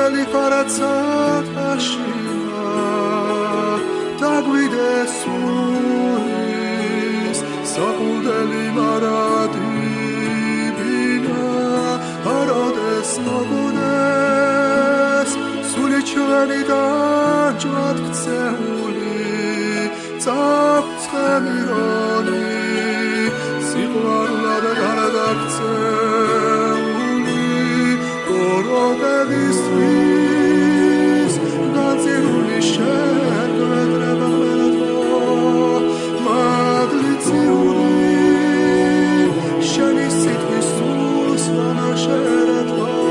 სურველი ხარაცათაშია დაგვიდეს სულის საყუდელი მარადი ბინა აროდეს მოგონეს სული ჩვენი დაჯვად ქცეული წავცხემირონი სიყვარულად გარდაქცეული გოროდებისთვის განწირული შეგვედრება მერადო მადლიციული შენი სიტყვის სულს ვანაშერეთოს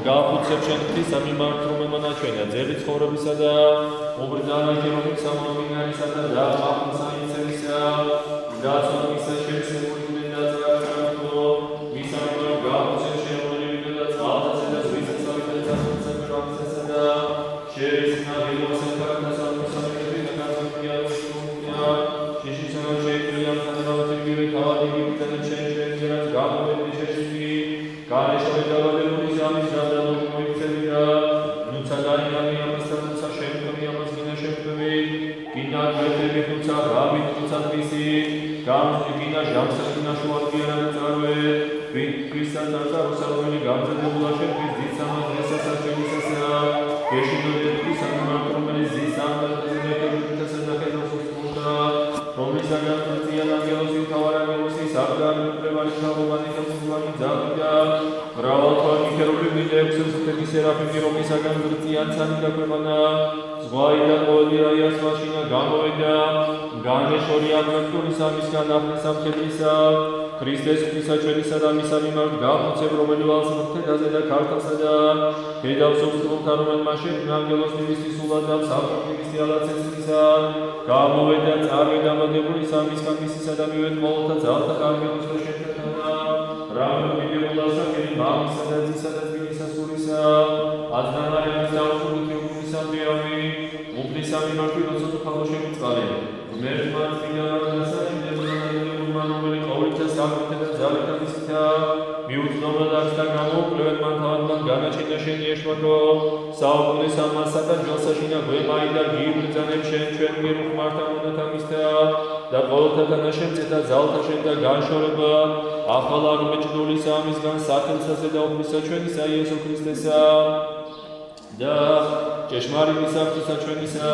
გაფუცებ შენ ღვთისა მიმართ რომელმანა ჩვენა ძელი ცხოვრებისა და უბრძანა ქერობის სამონომინარისა და დაღმასა ინცევისა დაცვამისა შემსებული და ძაღლო მისამო გაფუცებ შენ რომელი და ძალაზე და ზვისასავით და სამწუხაროსა და შეესნა დილოსა და სამწუხაროსი და განსაკუთრებია შეშიშანა შეიძრია თანავატები თავადი და შეშეჯერას გამოვიდეს შეში განეშოვე დავადებული ზამის გამზიგინა ჟამსაგინა შუადღიერად წარვე ქრისტეს წარსაროსალმელი გამზადებულა შენ ძისამას ესასაშენისასა გეშინოდე ქრისტესთან რომელიც ძისამას ზემეთებითასა და ხელოსნობა რომლისაგან წინა ანგელოსი თავარანგელოსი სარგანუტრევალი შავოვანი და მუზვანი ძაღლია მრავალთვიანი ქერუბიმი და ექვსი სერაფიმი რომლისაგან წიან ცანი დაგვებანა ზღვაიდან ყოველი რაიას მაშინა გამოვიდა განეშორი აბსოლუტური სამისგან ახლი სამხედრისა ქრისტეს ღვთისა ჩვენისა და მისა მიმართ გაფუცებ რომელი ვალს მხრთედაზე და ქართლსა და დედავსოფსრულთა რომელმა შექმნა ანგელოს ნივისის სულად და საფრთხის ალაცესისა გამოვიდა წარვე დამადებული სამისგან მისისა და მივედ ყოველთა ძალთა ანგელოს და შექმნა რამე მიდეულასა გერი მამისა და ძისა და ძმისა სულისა აზნანარის დაუსრულითი უგუნისა მდიავი უბნისა მიმართ როცა ხალხო შემიწყალე მერმან წინააღმდეგსა რომელი ყოველთა სამართლით და ძალით ისთა მიუძნობელად და გამოკვლევად მან თავად განაჩინა შენი ეშმაკო საუკუნის ამასა და ჯელსაშინა გვემაი და გიბრძანებ შენ ჩვენ მიერ უხმართა მონათა მისთა და ყოველთა თანაშემწე და ძალთა შენ და განშორება ახალ აღმეჩნული სამისგან სახელსაზე და ოფლისა ჩვენისა იესო ქრისტესა და ჭეშმარიტი საფრთხისა ჩვენისა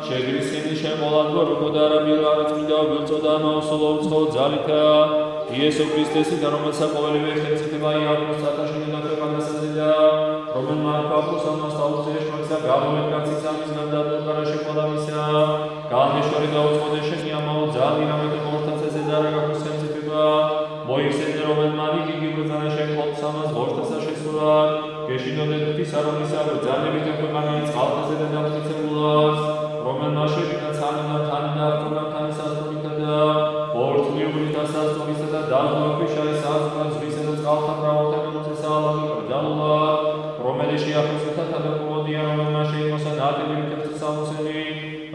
შეგრისხენი შემოლადო როგორ და არამირო არაწმინდა გულწოდა ამაოსულო უცხო ძალითა იესო ქრისტესი და რომელსაც ყოველივე ხელწიფება იაროს სათაშინო და ქვეყანასაზე და რომელმა პავლოს ამას თავზეშმარცა გამოვეკაცი სამისგან და დოკარა შეყოლამისა განეშორი და უცხო შენი ამაო ძალი რამეთო მორთაცაზე და რაგაკოს ხელწიფება მოიხსენე რომელმა იგი ბრძანა შეყოლ სამას ვორთასა შესურა გეშინოდე ღვთის არამისა ბრძანებით ქვეყანային წყალთაზე და დამტკიცებულას რომელმა შეიქმნა ცანი და ავტონამ თანისასწორითა და ორთლიური და სასწორისა და დაღმოქვიშარის საზღვრა ზღვისა და წყალთა მრავალთა მოსესალმე ბრძანა რომელიც შეაფასებდა თანამედროვე რომელმა შეიმოსა ნატელი მიწის სამოსელი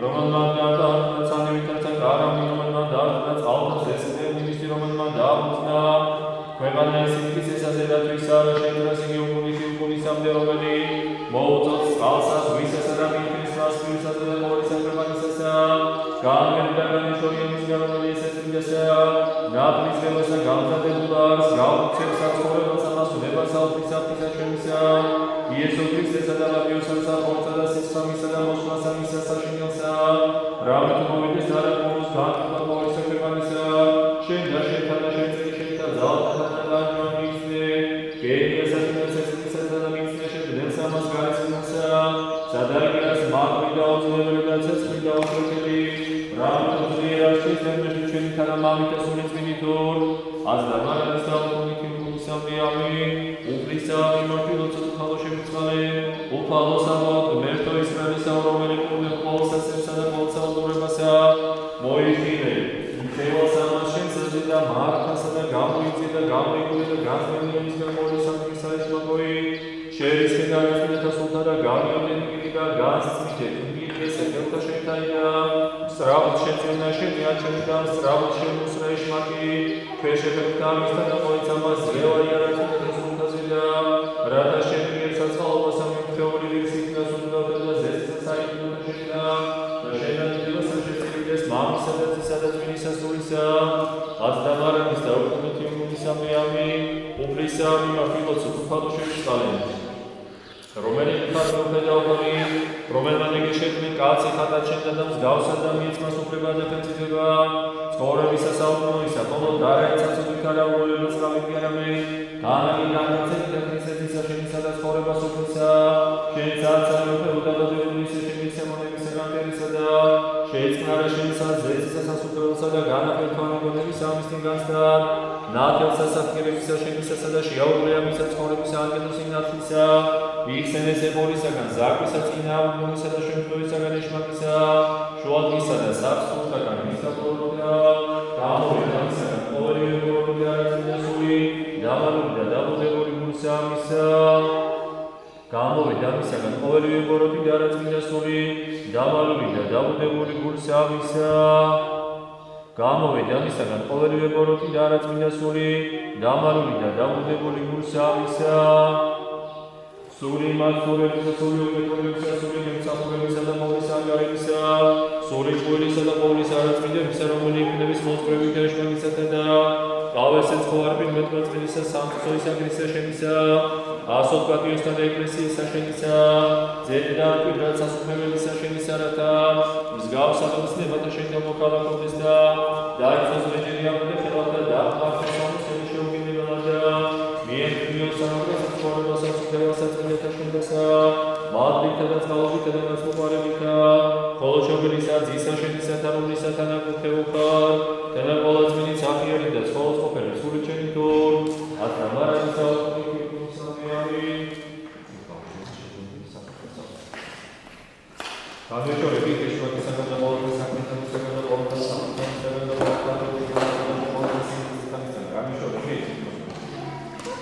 რომელმა და ცანევითაცა გარამი რომელმა და წყალთა ზესწრები მისი რომელმა დაამოწნა ქვეყანას ის ესაზედათვის არა შედრას იგი უკუნისამდე რომელი მოუწოდს წყალსა ზღვისასა და მიწისას პირსასა და მორისა ქვეყანისასა გამერდა განეშორიანის რომელი ესეცრიასა ნაფრის ველოსა გამზადებულას გაუცებს საცხოვრებელს ამას ვნებას ალფისაფისა ჩვენისა იესო ქრისტესა და ლაბიოსასა ხორცსა და სისხლისა და მოსვლასა მისა საშინელსა რამეთ მოვიდეს არა მომოს განკლა მორისა ქვეყანისა შენ და შენთან და შენ შენთა ძალთა და განვიცნე გერიასა და სესწრისა და მიცნე შენ სამას გარსინასა სადარიგას მაღლი და უძლებელი და ცეცხლი და უხერხელი რამეთ ზიერაში ზემში ჩვენი თანამამით და სულიწმინდით აზდა მარადის და უკუნითი უკუნისამდე ამი ზეცისა მიმართულოთ უხალოშები წყალე უფალო საბოთ მერტო ისრაელისა რომელი კურნე ყოველსა სემსა და ყოველსა უდურებასა მოიხილე მტევას ამას შენსაზი და მართასა და გამოიწე და გამოიგულე და გაზმენიანის გამორი სამგისა ეშმაკოი შეერისხე და არისმინეთა სულთა და გამიოდენიგილი და გასწმიდე თუნგილესა კელთა შენთაია სწრაფად შეწევნა შენი არჩენიდან სწრაფად შემოსრა ეშმაკი ქვეშეფებთა ამისთა და მოიცამას ზღევარი არაჩენეთა სულთაზე და რათა შენი მიერ საცალობას ამიუთეორი ვირსით და სულთათა და ზესისა საიდუნა შენდა და შენადიდებას შეწევიდეს მამისა და ძისა და წმინისა სულისა აცდამარების და უკუნეთი უმუნისა მეამი უფლისა მიმართულოთ უფალო შეწყალენ რომელი ხარბე და ორი რომელმა ნეგეშეთმენ კაცი ხატად შენდა და მსგავსა და მიეცმას უფლება და ფენწიდება ცხოვრებისა საუკუნოისა ხოლო დარაიცაცობით არა უოლებას გამიგიარამე განალი განაცეთ და ქრისტესისა შენისა და ცხოვრებას უფლისა შენცაც ამეფებოდა და დევნისა შენისა მონებისა განტერისა და შეეწყნარა შენისა ზეცისა სასუფეველსა და განაფერთვანებოდების ამისთინ განცდა ნათელსა საფქერებისა შენისასა და შეაუღლეამისა ცხოვრებისა ანგელოსი ნათლისა იხსენეს ებორისაგან ზაკვისა წინააღმდნისა და შემთხვევისაგან ეშმაკისა შუადღისა და საფსულთაგან მისაყოლოდა გამოვიდა მისაგან ყოველივე ბოროტი და არაწმინდასული დამალული და დაბუდებური გულსა ამისა გამოვიდა მისაგან ყოველივე ბოროტი და არაწმინდასული დამალული და დაბუდებური გულსა ამისა გამოვიდა მისაგან ყოველივე ბოროტი და არაწმინდასული დამალული და დაბუდებული გულსა ამისა სული მაცურებისა, სული უკეთურებისა, სული გემსახურებისა და მოვლის ანგარებისა, სული ჭვილისა და ყოვლის არაწმინდებისა, რომელი იქნების მოსწრებით ეშმაკისათა და ყავესეც ხوارბინ მეტყველისა, სამწოისა ქრისტე შენისა, ასოთ პატიოსთან და ეკლესიისა შენისა, ზედიდან კვირდად სასუფეველისა შენისა, რათა მსგავსად ცნებათა შენ გამოკალაყობდეს და დაიწოს მეჯერიამდე ხელათა და აღარ სამოსელი შეუგებელად და მიემთვიოს სამაგას ცხოვრებასაც უფლებასაც წინეთა შენდასა მადლითა და წყალობითა და გასმოყვარებითა ხოლო შობილისა ძისა შენისათა რომლისათა ნაკურთხეუხარ თენა ყველა წმინით საფიერი და ცხოველს ყოფილი სული ჩემი თურ ათნა მარაისა უკუნი სამიარი გამეშორები ეშმაკისაგან და ყოველთა საქმეთანისაგან და ყოველთა საქმეთანისაგან და ყოველთა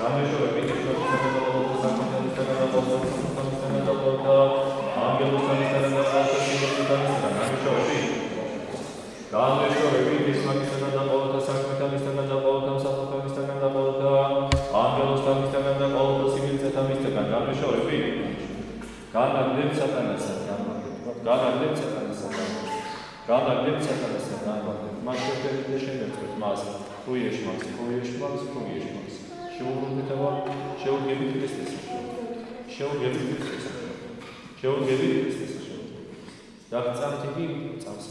გამეშორები ეშმაკისაგან და ყოველთა საქმეთანისაგან და ყოველთა საქმეთანისაგან და ყოველთა ანგელოსთანისაგან და ყოველთა სინოდისაგან გამეშორები ეშმაკისაგან და ყოველთა საქმეთანისაგან და ყოველთა მსახურთანისაგან და ყოველთა ანგელოსთანისაგან და ყოველთა სინოდისაგან გამეშორები განაგდებ სატანასა განაგდებ სატანასა მას შეფერდე შემეწყვეთ მას თუ ეშმაკს შეუგებითება შეუგებით ქრისტეს და წამთიგი წამს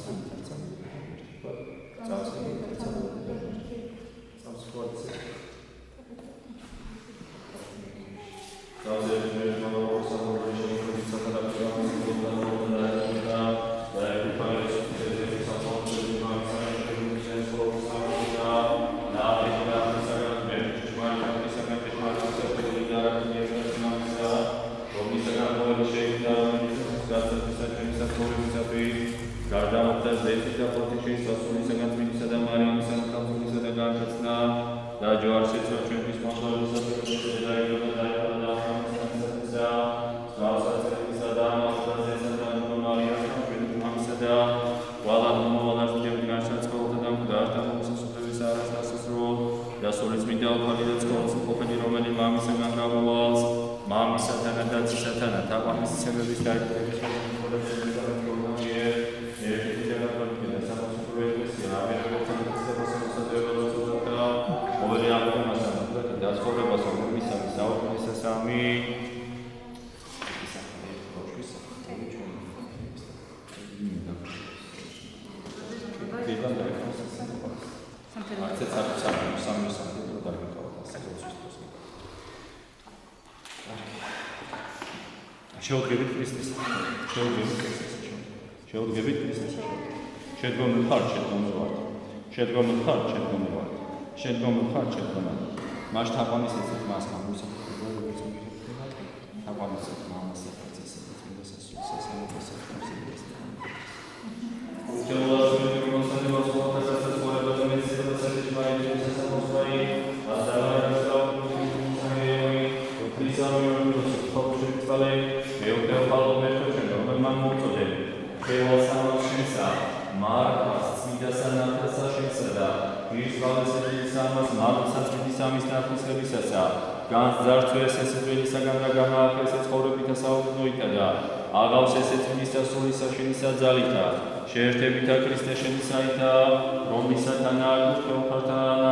შეუდგებით ქრისტეს შედგომით ხარ მას თაყვანის ეცეთ მას გამოსახულება შეერთებითა ქრისტე შენისაითა, რომლისათანა გულთქელფართანა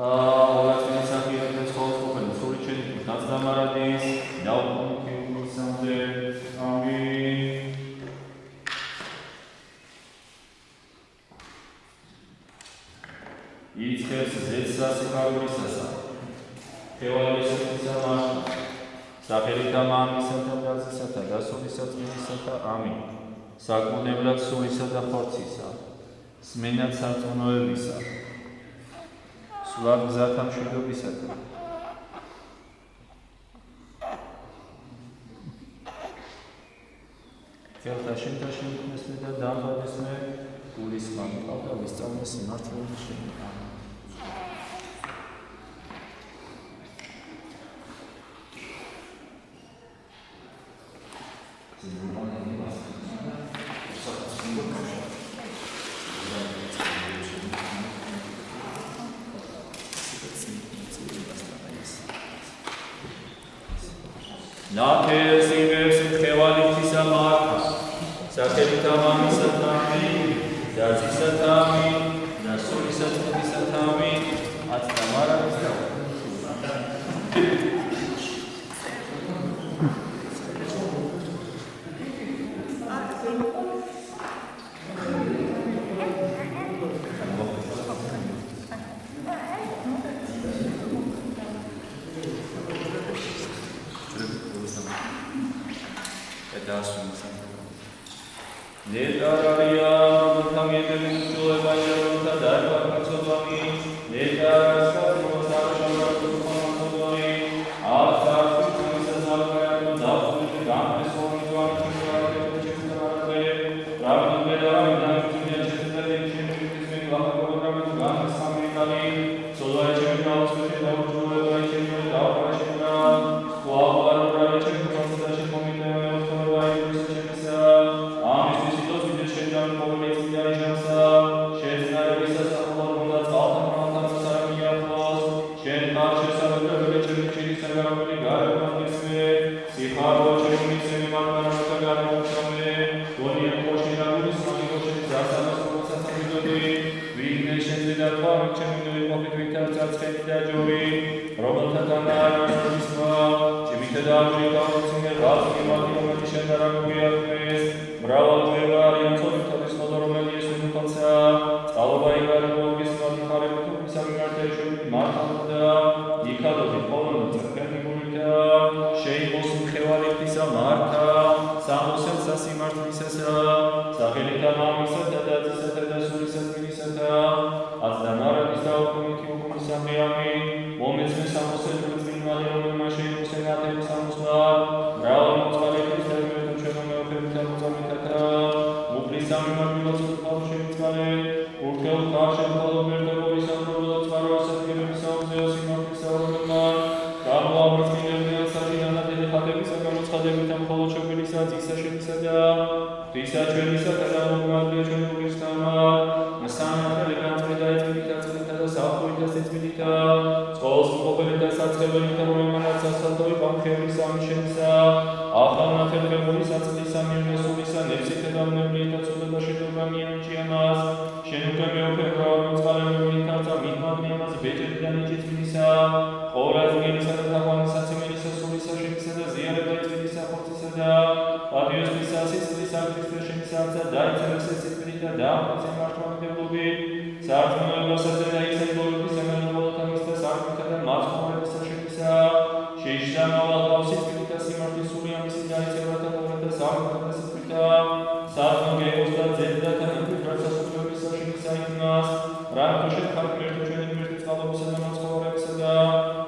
ორაცმინის სახიერთეს ხოლოს ყოფილი სული შენით გაცდამარადის, დაუყოვნით იუმისამდე, ამინ. იცხებს ზეცსა სიმაღლისასა, თევალისათისა მართა, სახელითა მამისათა დაზისათა და სულისა წმინდისათა, ამინ. საკმუნებლად სულისა და ხორცისა, სმენად სარწმუნოებისა, სვლად გზათა მშვიდობისათა. ხელთა შენთა შემიქმნესმე და დამბადესმე, გულის ხმამიყავ და ვისწავლე სიმართლეში შენი. ამინ. ნათელს იღებს მტკევალითისა მართა, სახელითა მამისათა, ამინ, და ძისათა, ამინ, და სულისა წმინდისათა, ამინ, აცდამარადის და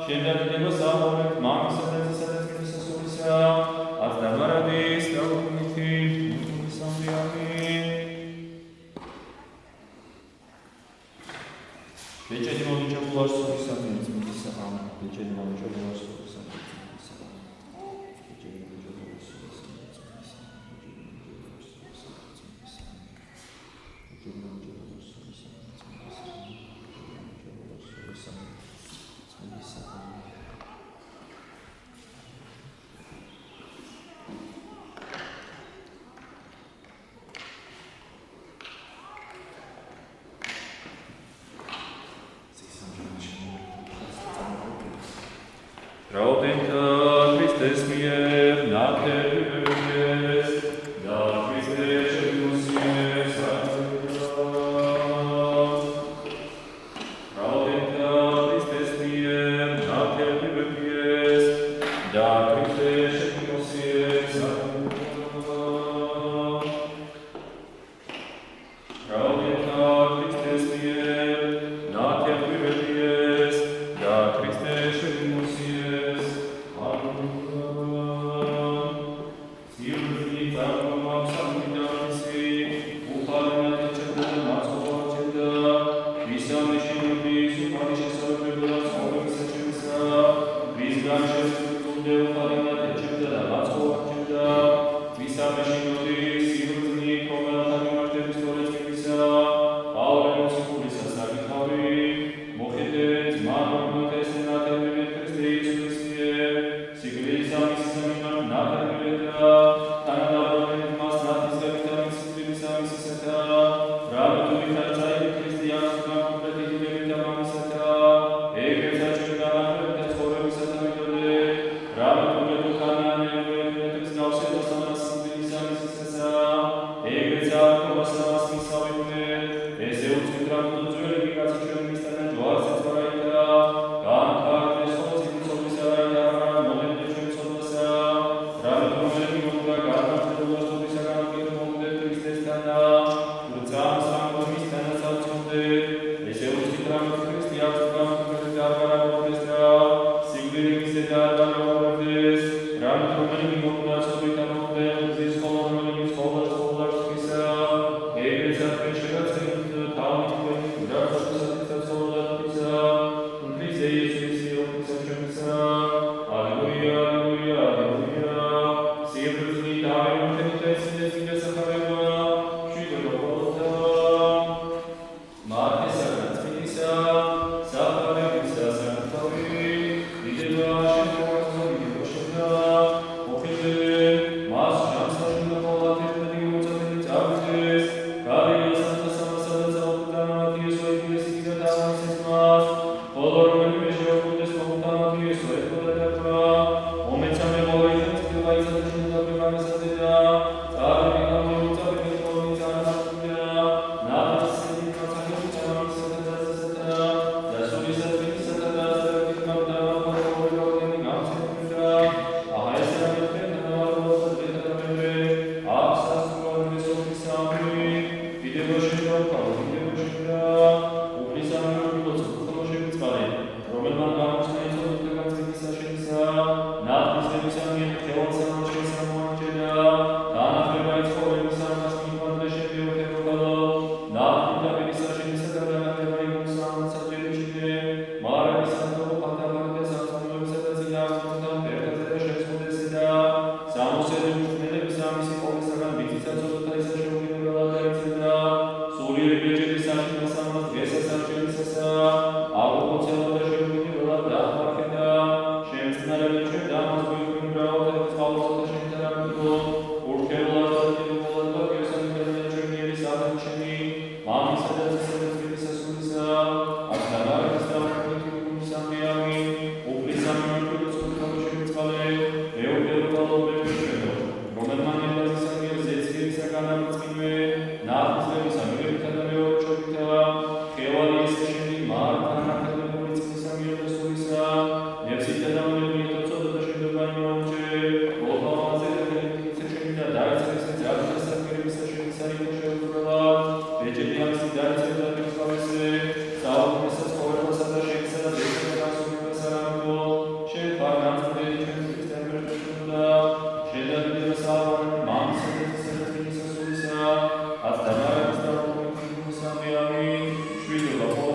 Shenda Вечерний молча властвует сам мир сам. Вечерний молча властвует сам мир сам. Вечерний молча властвует сам мир сам. Вечерний молча властвует сам мир сам. Raudinta Christes mier, nater vies, da Christe cedus mier, Raudinta Christes mier, nater vies, da Christe cedus mier, Raudinta Christes mier, nater vies, da Christe cedus mier,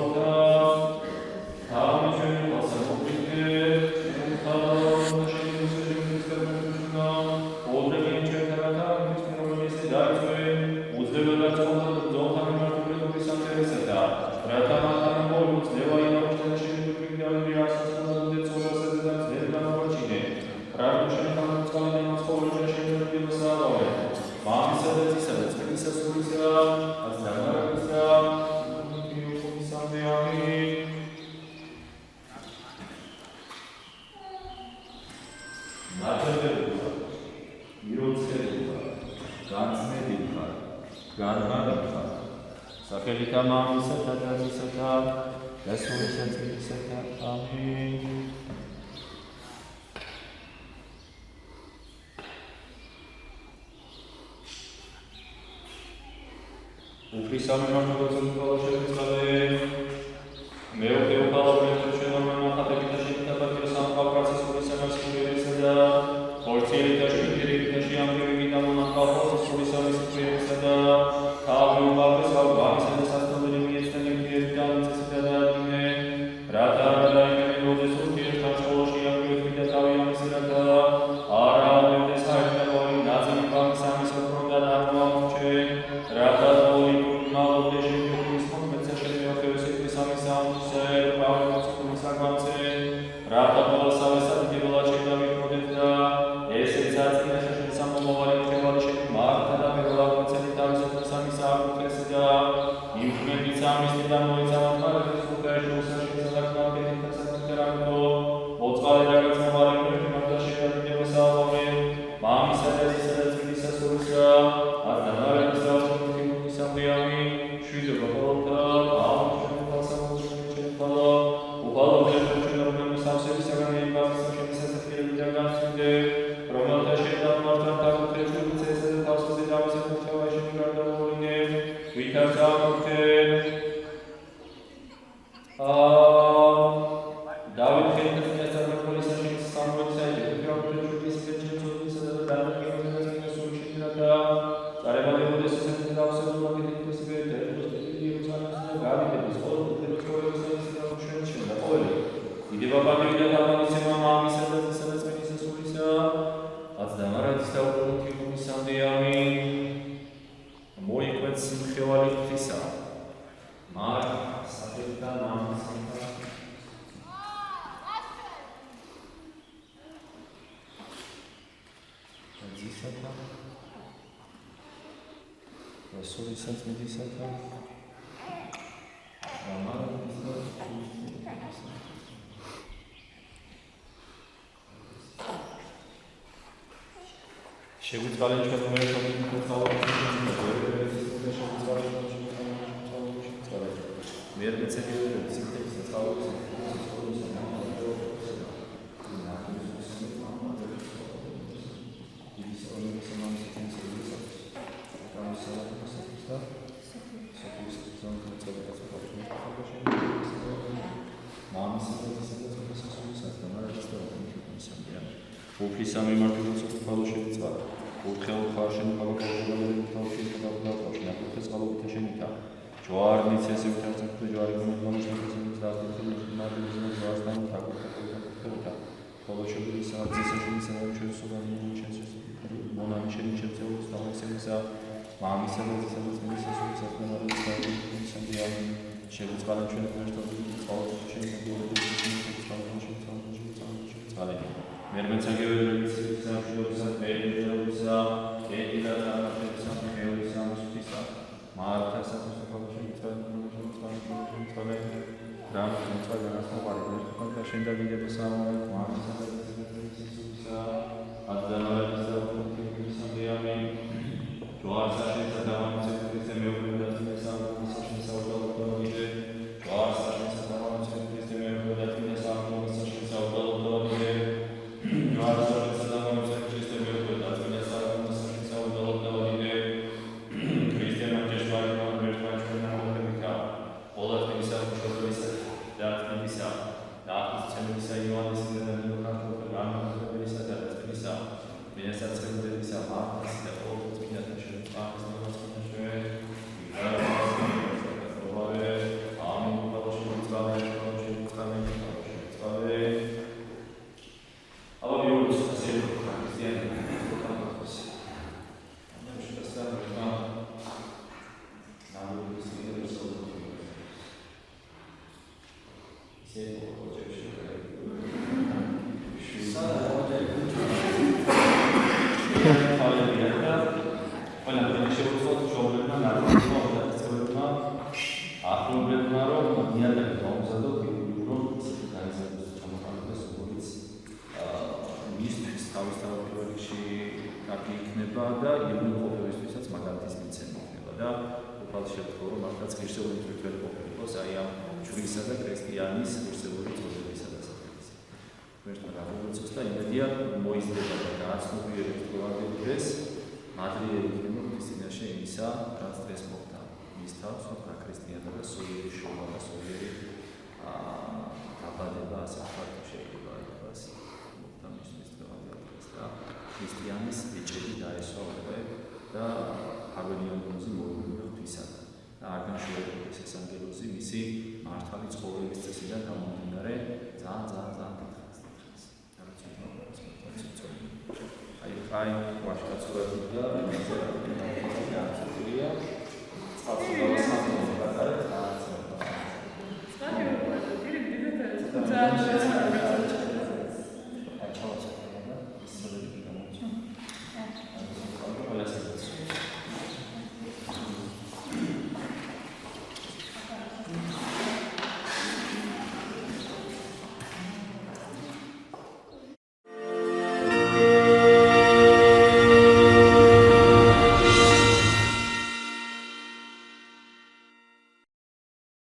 Amen. შენთა მამისათა და ძისათა და სულისა წმინდისათა. ამინ. უფლისამი მართლობაზე მოგალაშენებისგანე მეოთხე უხალავი შენόμενა ხატებით და შეთანხმებით სამყაროს სულისამას სულისა და ორციელი და შვიდიერი და შეამბივი და მონახავ სულისამის სულისა და თავი უყავდეს ავგანისა და სასწავლელი მიეცნები და მიწისა და დინე რათა და იმენოდეს ურთიერთ საშუალოში ამბივი და თავი ამისერა და არა ამბევდეს საერთოდ ნაწილი გამისამის ოქრონდა და აღმოჩე რათა შეგვიწყალენ ჩვენ მომეცადეთ მოხალხე უფლისამი მართლობაზე მოგალაშენებისგანე ურთხევ ხარშენ მოგალაშენებისგანე თავში გადავდაყავ ნაკურთხეს წყალობით შენითა ჯვარ მიცესე თერცემ ჯვარი მომგანაშენებისგანე დაახლოებით მარტივიზმის ვასთან დაკურთხებულა ხოლოშები საძისაშენი საერთაშორისო ჩენცეს მონანი შენიჩევს თავისებისა მამისა და ძისის სასწაულის საკმარისი სანდია შეგვიწყალენ ჩვენ ერთად ყოველ შენითა მერმენცაგეველის სამშობლოსა პერიოდისა ეტილა წარმატებისა მეურისა მსხვისა მართა საფოსტაფოში მიწვალი და შენდა ვიდეო სამომავლო მართა საფოსტაფისა ადანარის და სამდიამი ჯوارსა შენსა დამამცირებლის მეურვე და სამსა შენსა უდალოდოიდე ჯوارსა შენსა დამამცირებლის მეურვე და სამსა შენსა უდალოდოიდე და იუნ ყოფებისთვისაც მაგალითის მიცემა ხდება და უფალ შეთქო რომ მართლაც ღირსეული აი ამ ჯვრისა და ქრისტიანის ღირსეული წოდებისა და საფრთხისა. ღმერთმა გაგულოცოს და იმედია მოიზრდება და გააცნობიერებს დღევანდელ დღეს მადლიერი იქნება ქრისტიანაში იმისა, რაც დღეს მოხდა მის თავს, გაქრისტიანდა და სულიერი შრომა და სულიერი დაბადება, ასე ვთქვათ, შეიძლება იყოს მოხდა მისთვის დღევანდელ დღეს და ქრისტიანის ბიჭები დაესვა უკვე და აღელიანოზე მოუვიდა ღვთისაგან და არ განშორებულის ეს ანგელოზი მისი მართალი ცხოვრების წესიდან გამომდინარე ძალიან დიდხანს. აი ვაშკაცურად და